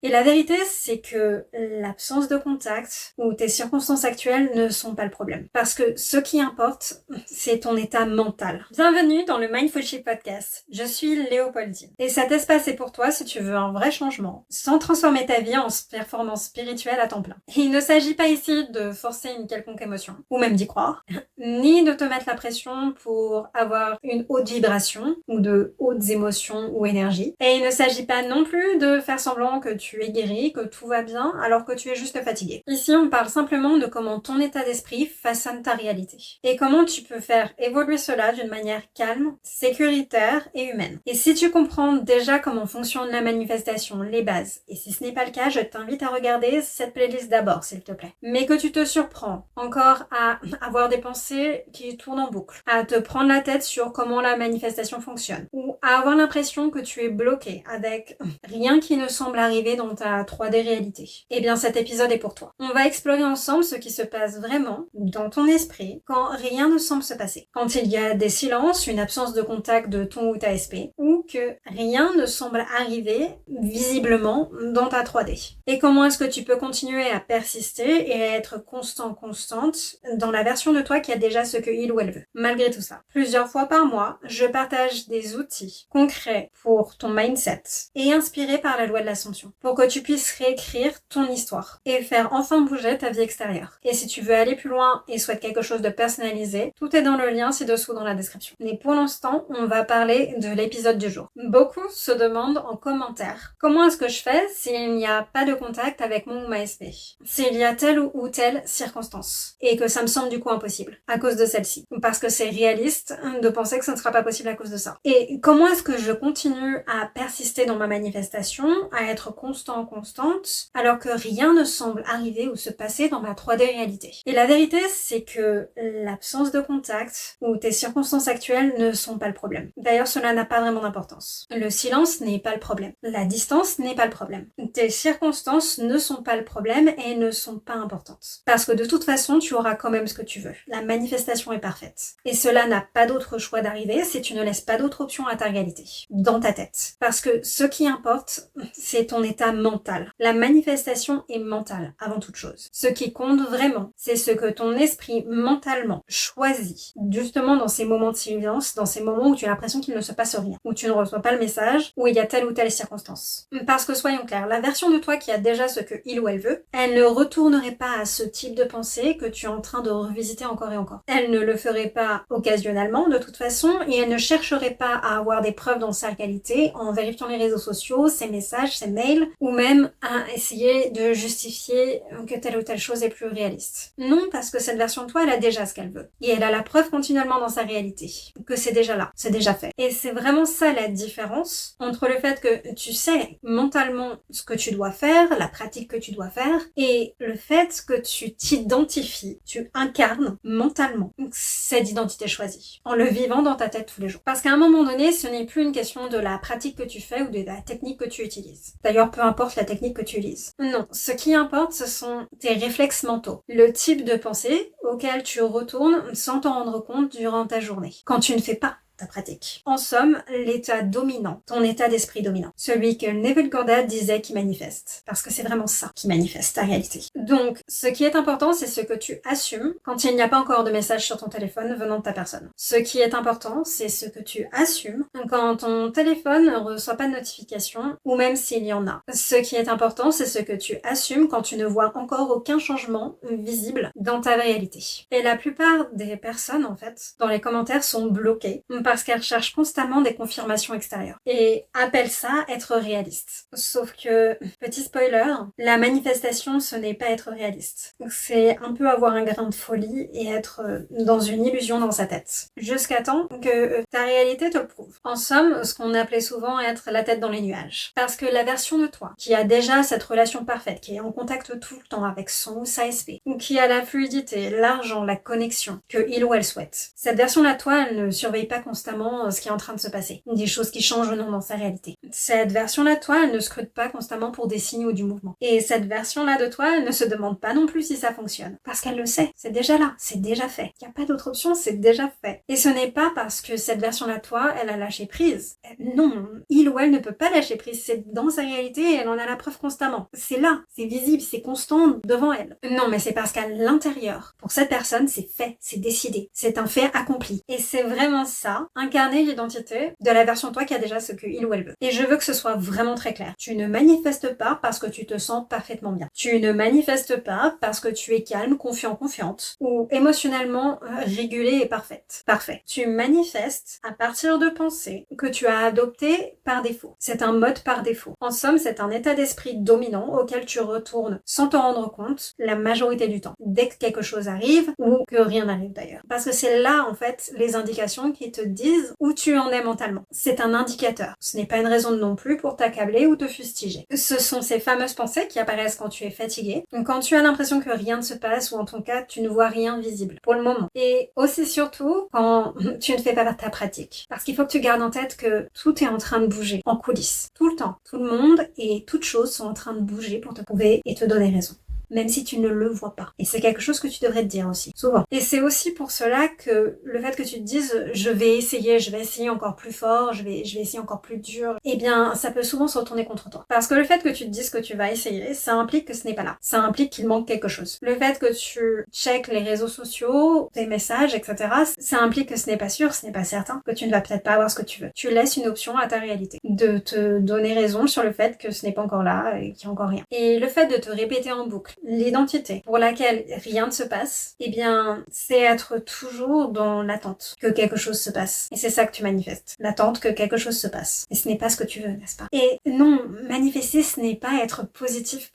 Et la vérité, c'est que l'absence de contact ou tes circonstances actuelles ne sont pas le problème. Parce que ce qui importe, c'est ton état mental. Bienvenue dans le Mindfulship Podcast. Je suis Léopoldine. Et cet espace est pour toi si tu veux un vrai changement, sans transformer ta vie en performance spirituelle à temps plein. Il ne s'agit pas ici de forcer une quelconque émotion, ou même d'y croire, ni de te mettre la pression pour avoir une haute vibration, ou de hautes émotions ou énergies. Et il ne s'agit pas non plus de faire semblant que tu es guéri, que tout va bien, alors que tu es juste fatigué. Ici, on parle simplement de comment ton état d'esprit façonne ta réalité. Et comment tu peux faire évoluer cela d'une manière calme, sécuritaire et humaine. Et si tu comprends déjà comment fonctionne la manifestation, les bases, et si ce n'est pas le cas, je t'invite à regarder cette playlist d'abord, s'il te plaît. Mais que tu te surprends encore à avoir des pensées qui tournent en boucle, à te prendre la tête sur comment la manifestation fonctionne, ou à avoir l'impression que tu es bloqué avec rien qui ne semble arriver dans ta 3D réalité. Eh bien, cet épisode est pour toi. On va explorer ensemble ce qui se passe vraiment dans ton esprit quand rien ne semble se passer. Quand il y a des silences, une absence de contact de ton ou ta SP, ou que rien ne semble arriver visiblement dans ta 3D. Et comment est-ce que tu peux continuer à persister et à être constante dans la version de toi qui a déjà ce que il ou elle veut. Malgré tout ça, plusieurs fois par mois, je partage des outils concrets pour ton mindset et inspirés par la loi de l'ascension pour que tu puisses réécrire ton histoire et faire enfin bouger ta vie extérieure. Et si tu veux aller plus loin et souhaites quelque chose de personnalisé, tout est dans le lien ci-dessous dans la description. Mais pour l'instant, on va parler de l'épisode du jour. Beaucoup se demandent en commentaire comment est-ce que je fais s'il n'y a pas de contact avec mon ou ma SP, s'il y a telle ou telle circonstance et que ça me semble du coup impossible à cause de celle-ci, parce que c'est réaliste de penser que ça ne sera pas possible à cause de ça. Et comment est-ce que je continue à persister dans ma manifestation, à être constante, alors que rien ne semble arriver ou se passer dans ma 3D réalité. Et la vérité, c'est que l'absence de contact ou tes circonstances actuelles ne sont pas le problème. D'ailleurs, cela n'a pas vraiment d'importance. Le silence n'est pas le problème. La distance n'est pas le problème. Tes circonstances ne sont pas le problème et ne sont pas importantes. Parce que de toute façon, tu auras quand même ce que tu veux. La manifestation est parfaite. Et cela n'a pas d'autre choix d'arriver si tu ne laisses pas d'autre option à ta réalité, dans ta tête. Parce que ce qui importe, c'est ton état mental. La manifestation est mentale, avant toute chose. Ce qui compte vraiment, c'est ce que ton esprit mentalement choisit, justement dans ces moments de silence, dans ces moments où tu as l'impression qu'il ne se passe rien, où tu ne reçois pas le message, où il y a telle ou telle circonstance. Parce que soyons clairs, la version de toi qui a déjà ce que il ou elle veut, elle ne retournerait pas à ce type de pensée que tu es en train de revisiter encore et encore. Elle ne le ferait pas occasionnellement, de toute façon, et elle ne chercherait pas à avoir des preuves dans sa réalité en vérifiant les réseaux sociaux, ses messages, ses mails, ou même à essayer de justifier que telle ou telle chose est plus réaliste. Non, parce que cette version de toi, elle a déjà ce qu'elle veut. Et elle a la preuve continuellement dans sa réalité, que c'est déjà là, c'est déjà fait. Et c'est vraiment ça la différence entre le fait que tu sais mentalement ce que tu dois faire, la pratique que tu dois faire, et le fait que tu t'identifies, tu incarnes mentalement cette identité choisie, en le vivant dans ta tête tous les jours. Parce qu'à un moment donné, ce n'est plus une question de la pratique que tu fais ou de la technique que tu utilises. D'ailleurs, peu importe la technique que tu utilises. Non, ce qui importe, ce sont tes réflexes mentaux. Le type de pensée auquel tu retournes sans t'en rendre compte durant ta journée. Quand tu ne fais pas ta pratique. En somme, l'état dominant, ton état d'esprit dominant. Celui que Neville Goddard disait qui manifeste. Parce que c'est vraiment ça qui manifeste ta réalité. Donc, ce qui est important, c'est ce que tu assumes quand il n'y a pas encore de message sur ton téléphone venant de ta personne. Ce qui est important, c'est ce que tu assumes quand ton téléphone ne reçoit pas de notification, ou même s'il y en a. Ce qui est important, c'est ce que tu assumes quand tu ne vois encore aucun changement visible dans ta réalité. Et la plupart des personnes, en fait, dans les commentaires sont bloquées parce qu'elles cherchent constamment des confirmations extérieures et appellent ça être réaliste. Sauf que, petit spoiler, la manifestation, ce n'est pas être réaliste. C'est un peu avoir un grain de folie et être dans une illusion dans sa tête. Jusqu'à temps que ta réalité te le prouve. En somme, ce qu'on appelait souvent être la tête dans les nuages. Parce que la version de toi, qui a déjà cette relation parfaite, qui est en contact tout le temps avec son ou sa SP, ou qui a la fluidité, l'argent, la connexion, que il ou elle souhaite. Cette version-là, toi, elle ne surveille pas constamment constamment ce qui est en train de se passer, des choses qui changent ou non dans sa réalité. Cette version-là de toi, elle ne scrute pas constamment pour des signes ou du mouvement. Et cette version-là de toi, elle ne se demande pas non plus si ça fonctionne. Parce qu'elle le sait, c'est déjà là, c'est déjà fait. Il n'y a pas d'autre option, c'est déjà fait. Et ce n'est pas parce que cette version-là de toi, elle a lâché prise. Non, il ou elle ne peut pas lâcher prise. C'est dans sa réalité et elle en a la preuve constamment. C'est là, c'est visible, c'est constant devant elle. Non, mais c'est parce qu'à l'intérieur, pour cette personne, c'est fait, c'est décidé. C'est un fait accompli. Et c'est vraiment ça, incarner l'identité de la version de toi qui a déjà ce que il ou elle veut. Et je veux que ce soit vraiment très clair. Tu ne manifestes pas parce que tu te sens parfaitement bien. Tu ne manifestes pas parce que tu es calme, confiant, confiante ou émotionnellement régulée et parfaite. Parfait. Tu manifestes à partir de pensées que tu as adoptées par défaut. C'est un mode par défaut. En somme, c'est un état d'esprit dominant auquel tu retournes sans t'en rendre compte la majorité du temps. Dès que quelque chose arrive ou que rien n'arrive d'ailleurs. Parce que c'est là, en fait, les indications qui te disent où tu en es mentalement. C'est un indicateur. Ce n'est pas une raison non plus pour t'accabler ou te fustiger. Ce sont ces fameuses pensées qui apparaissent quand tu es fatigué, quand tu as l'impression que rien ne se passe ou en ton cas, tu ne vois rien visible pour le moment. Et aussi surtout quand tu ne fais pas ta pratique. Parce qu'il faut que tu gardes en tête que tout est en train de bouger en coulisses. Tout le temps. Tout le monde et toutes choses sont en train de bouger pour te prouver et te donner raison. Même si tu ne le vois pas. Et c'est quelque chose que tu devrais te dire aussi, souvent. Et c'est aussi pour cela que le fait que tu te dises je vais essayer encore plus fort, je vais essayer encore plus dur, eh bien ça peut souvent se retourner contre toi. Parce que le fait que tu te dises que tu vas essayer, ça implique que ce n'est pas là. Ça implique qu'il manque quelque chose. Le fait que tu checkes les réseaux sociaux, tes messages, etc., ça implique que ce n'est pas sûr, ce n'est pas certain, que tu ne vas peut-être pas avoir ce que tu veux. Tu laisses une option à ta réalité. De te donner raison sur le fait que ce n'est pas encore là et qu'il n'y a encore rien. Et le fait de te répéter en boucle l'identité pour laquelle rien ne se passe, eh bien, c'est être toujours dans l'attente que quelque chose se passe. Et c'est ça que tu manifestes. L'attente que quelque chose se passe. Et ce n'est pas ce que tu veux, n'est-ce pas? Et non, manifester, ce n'est pas être positif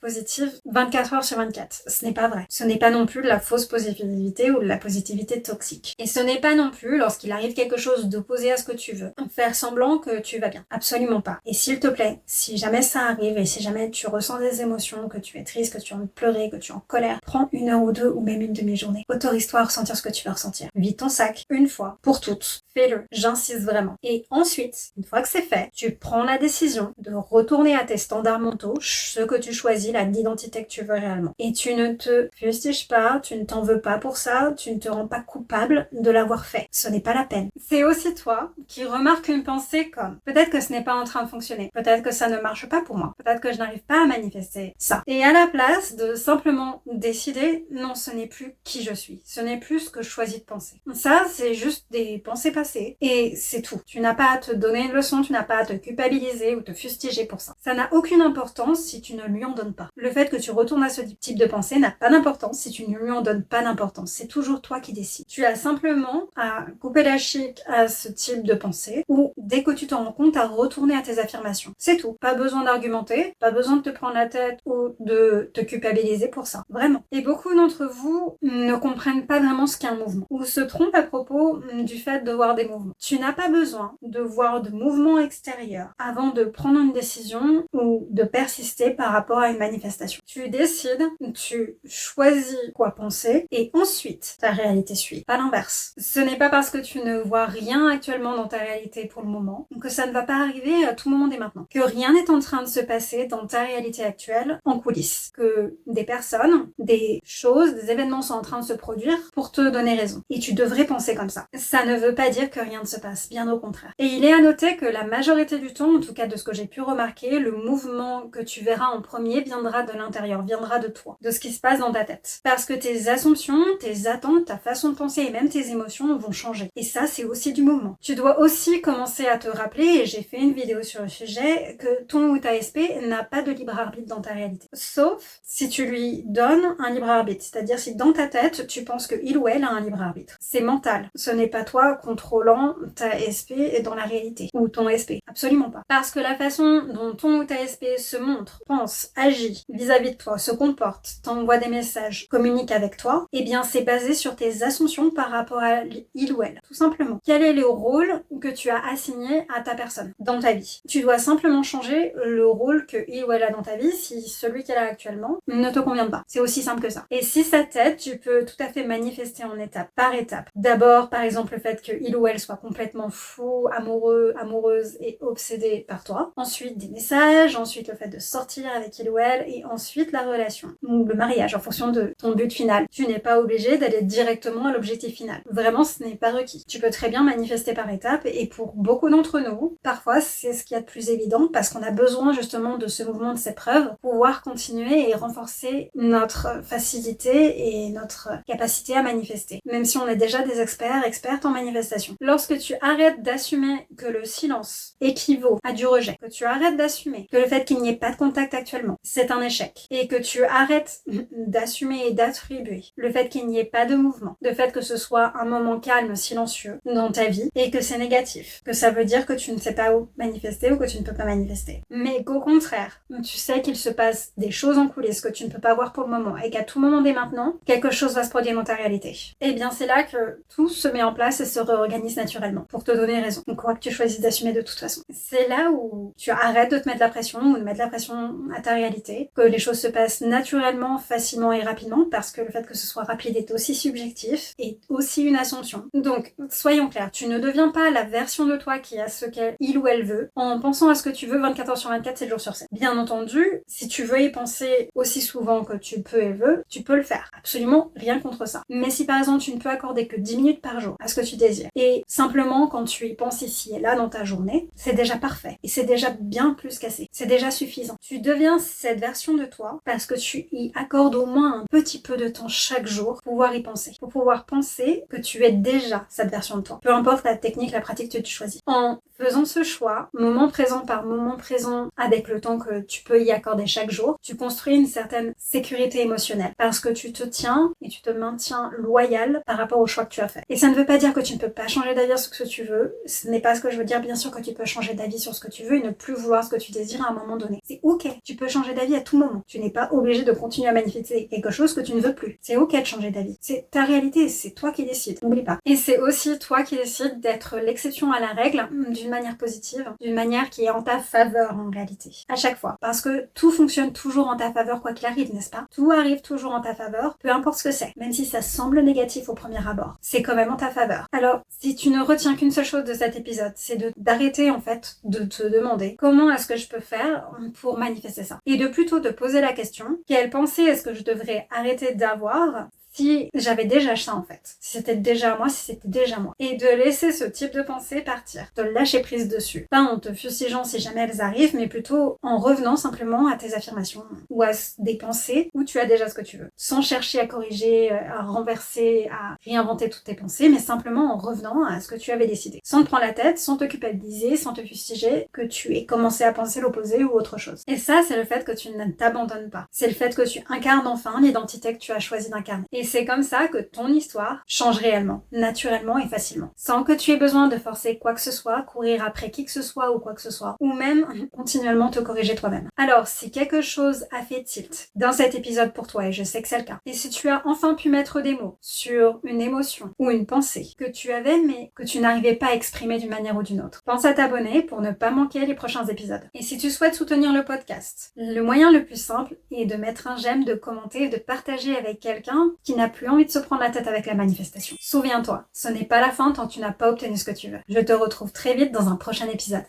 24 heures sur 24. Ce n'est pas vrai. Ce n'est pas non plus de la fausse positivité ou de la positivité toxique. Et ce n'est pas non plus, lorsqu'il arrive quelque chose d'opposé à ce que tu veux, faire semblant que tu vas bien. Absolument pas. Et s'il te plaît, si jamais ça arrive et si jamais tu ressens des émotions, que tu es triste, que tu as envie de pleurer, que tu es en colère, prends 1 heure ou 2 ou même une demi-journée. Autorise-toi à ressentir ce que tu veux ressentir. Vide ton sac une fois pour toutes. Fais-le. J'insiste vraiment. Et ensuite, une fois que c'est fait, tu prends la décision de retourner à tes standards mentaux, ce que tu choisis, l'identité que tu veux réellement. Et tu ne te fustiges pas, tu ne t'en veux pas pour ça, tu ne te rends pas coupable de l'avoir fait. Ce n'est pas la peine. C'est aussi toi qui remarque une pensée comme peut-être que ce n'est pas en train de fonctionner, peut-être que ça ne marche pas pour moi, peut-être que je n'arrive pas à manifester ça. Et à la place de simplement décider, non, ce n'est plus qui je suis, ce n'est plus ce que je choisis de penser. Ça, c'est juste des pensées passées et c'est tout. Tu n'as pas à te donner une leçon, tu n'as pas à te culpabiliser ou te fustiger pour ça. Ça n'a aucune importance si tu ne lui en donnes pas. Le fait que tu retournes à ce type de pensée n'a pas d'importance si tu ne lui en donnes pas d'importance. C'est toujours toi qui décides. Tu as simplement à couper la chic à ce type de pensée ou dès que tu t'en rends compte à retourner à tes affirmations. C'est tout. Pas besoin d'argumenter, pas besoin de te prendre la tête ou de te culpabiliser pour ça. Vraiment. Et beaucoup d'entre vous ne comprennent pas vraiment ce qu'est un mouvement ou se trompent à propos du fait de voir des mouvements. Tu n'as pas besoin de voir de mouvements extérieurs avant de prendre une décision ou de persister par rapport à une manifestation. Tu décides, tu choisis quoi penser et ensuite ta réalité suit, pas l'inverse. Ce n'est pas parce que tu ne vois rien actuellement dans ta réalité pour le moment que ça ne va pas arriver à tout moment dès maintenant. Que rien n'est en train de se passer dans ta réalité actuelle en coulisses. Que des personnes, des choses, des événements sont en train de se produire pour te donner raison. Et tu devrais penser comme ça. Ça ne veut pas dire que rien ne se passe, bien au contraire. Et il est à noter que la majorité du temps, en tout cas de ce que j'ai pu remarquer, le mouvement que tu verras en premier viendra de l'intérieur, viendra de toi, de ce qui se passe dans ta tête. Parce que tes assumptions, tes attentes, ta façon de penser et même tes émotions vont changer. Et ça, c'est aussi du mouvement. Tu dois aussi commencer à te rappeler, et j'ai fait une vidéo sur le sujet, que ton ou ta SP n'a pas de libre arbitre dans ta réalité. Sauf si tu lui donnes un libre arbitre. C'est-à-dire si dans ta tête, tu penses que il ou elle a un libre arbitre. C'est mental. Ce n'est pas toi contrôlant ta SP dans la réalité. Ou ton SP. Absolument pas. Parce que la façon dont ton ou ta SP se montre, pense, agit vis-à-vis de toi, se comporte, t'envoie des messages, communique avec toi, eh bien c'est basé sur tes assumptions par rapport à il ou elle. Tout simplement. Quel est le rôle que tu as assigné à ta personne dans ta vie? Tu dois simplement changer le rôle que il ou elle a dans ta vie si celui qu'elle a actuellement ne te convienne pas. C'est aussi simple que ça. Et si ça t'aide, tu peux tout à fait manifester en étape par étape. D'abord, par exemple, le fait qu'il ou elle soit complètement fou, amoureux, amoureuse et obsédé par toi. Ensuite, des messages. Ensuite, le fait de sortir avec il ou elle. Et ensuite, la relation ou le mariage en fonction de ton but final. Tu n'es pas obligé d'aller directement à l'objectif final. Vraiment, ce n'est pas requis. Tu peux très bien manifester par étapes et pour beaucoup d'entre nous, parfois, c'est ce qu'il y a de plus évident parce qu'on a besoin justement de ce mouvement, de ces preuves, pour pouvoir continuer et renforcer notre facilité et notre capacité à manifester. Même si on est déjà des expertes en manifestation. Lorsque tu arrêtes d'assumer que le silence équivaut à du rejet, que tu arrêtes d'assumer que le fait qu'il n'y ait pas de contact actuellement, c'est un échec, et que tu arrêtes d'assumer et d'attribuer le fait qu'il n'y ait pas de mouvement, le fait que ce soit un moment calme, silencieux dans ta vie, et que c'est négatif, que ça veut dire que tu ne sais pas où manifester ou que tu ne peux pas manifester. Mais qu'au contraire, tu sais qu'il se passe des choses en coulisses que tu ne peux pas voir pour le moment, et qu'à tout moment dès maintenant, quelque chose va se produire dans ta réalité. Et bien c'est là que tout se met en place et se réorganise naturellement, pour te donner raison. Donc quoi que tu choisisses d'assumer de toute façon. C'est là où tu arrêtes de te mettre la pression ou de mettre la pression à ta réalité, que les choses se passent naturellement, facilement et rapidement, parce que le fait que ce soit rapide est aussi subjectif et aussi une assumption. Donc, soyons clairs, tu ne deviens pas la version de toi qui a ce qu'il ou elle veut en pensant à ce que tu veux 24 heures sur 24, 7 jours sur 7. Bien entendu, si tu veux y penser aussi souvent que tu peux et veux, tu peux le faire. Absolument rien contre ça. Mais si par exemple tu ne peux accorder que 10 minutes par jour à ce que tu désires, et simplement quand tu y penses ici et là dans ta journée, c'est déjà parfait. Et c'est déjà bien plus qu'assez. C'est déjà suffisant. Tu deviens cette version de toi parce que tu y accordes au moins un petit peu de temps chaque jour pour pouvoir y penser. Pour pouvoir penser que tu es déjà cette version de toi. Peu importe la technique, la pratique que tu choisis. En faisant ce choix, moment présent par moment présent, avec le temps que tu peux y accorder chaque jour, tu construis une certaine sécurité émotionnelle. Parce que tu te tiens et tu te maintiens loyal par rapport au choix que tu as fait. Et ça ne veut pas dire que tu ne peux pas changer d'avis sur ce que tu veux. Ce n'est pas ce que je veux dire. Bien sûr que tu peux changer d'avis sur ce que tu veux et ne plus vouloir ce que tu désires à un moment donné. C'est ok. Tu peux changer d'avis à tout moment. Tu n'es pas obligé de continuer à manifester quelque chose que tu ne veux plus. C'est ok de changer d'avis. C'est ta réalité. C'est toi qui décides. N'oublie pas. Et c'est aussi toi qui décides d'être l'exception à la règle d'une manière positive, d'une manière qui est en ta faveur en réalité. À chaque fois. Parce que tout fonctionne toujours en ta faveur quoi qu'il arrive, n'est-ce pas? Tout arrive toujours en ta faveur, peu importe ce que c'est. Même si ça semble négatif au premier abord. C'est quand même en ta faveur. Alors, si tu ne retiens qu'une seule chose de cet épisode, c'est d'arrêter en fait de te demander comment est-ce que je peux faire pour manifester ça. Et de plutôt te poser la question, quelle pensée est-ce que je devrais arrêter d'avoir si j'avais déjà ça en fait, si c'était déjà moi, et de laisser ce type de pensée partir, de lâcher prise dessus, pas en te fustigeant si jamais elles arrivent, mais plutôt en revenant simplement à tes affirmations ou à des pensées où tu as déjà ce que tu veux, sans chercher à corriger, à renverser, à réinventer toutes tes pensées, mais simplement en revenant à ce que tu avais décidé, sans te prendre la tête, sans te culpabiliser, sans te fustiger que tu aies commencé à penser l'opposé ou autre chose. Et ça, c'est le fait que tu ne t'abandonnes pas, c'est le fait que tu incarnes enfin l'identité que tu as choisi d'incarner. Et c'est comme ça que ton histoire change réellement, naturellement et facilement. Sans que tu aies besoin de forcer quoi que ce soit, courir après qui que ce soit ou quoi que ce soit, ou même continuellement te corriger toi-même. Alors, si quelque chose a fait tilt dans cet épisode pour toi, et je sais que c'est le cas, et si tu as enfin pu mettre des mots sur une émotion ou une pensée que tu avais mais que tu n'arrivais pas à exprimer d'une manière ou d'une autre, pense à t'abonner pour ne pas manquer les prochains épisodes. Et si tu souhaites soutenir le podcast, le moyen le plus simple est de mettre un j'aime, de commenter et de partager avec quelqu'un qui n'a plus envie de se prendre la tête avec la manifestation. Souviens-toi, ce n'est pas la fin tant que tu n'as pas obtenu ce que tu veux. Je te retrouve très vite dans un prochain épisode.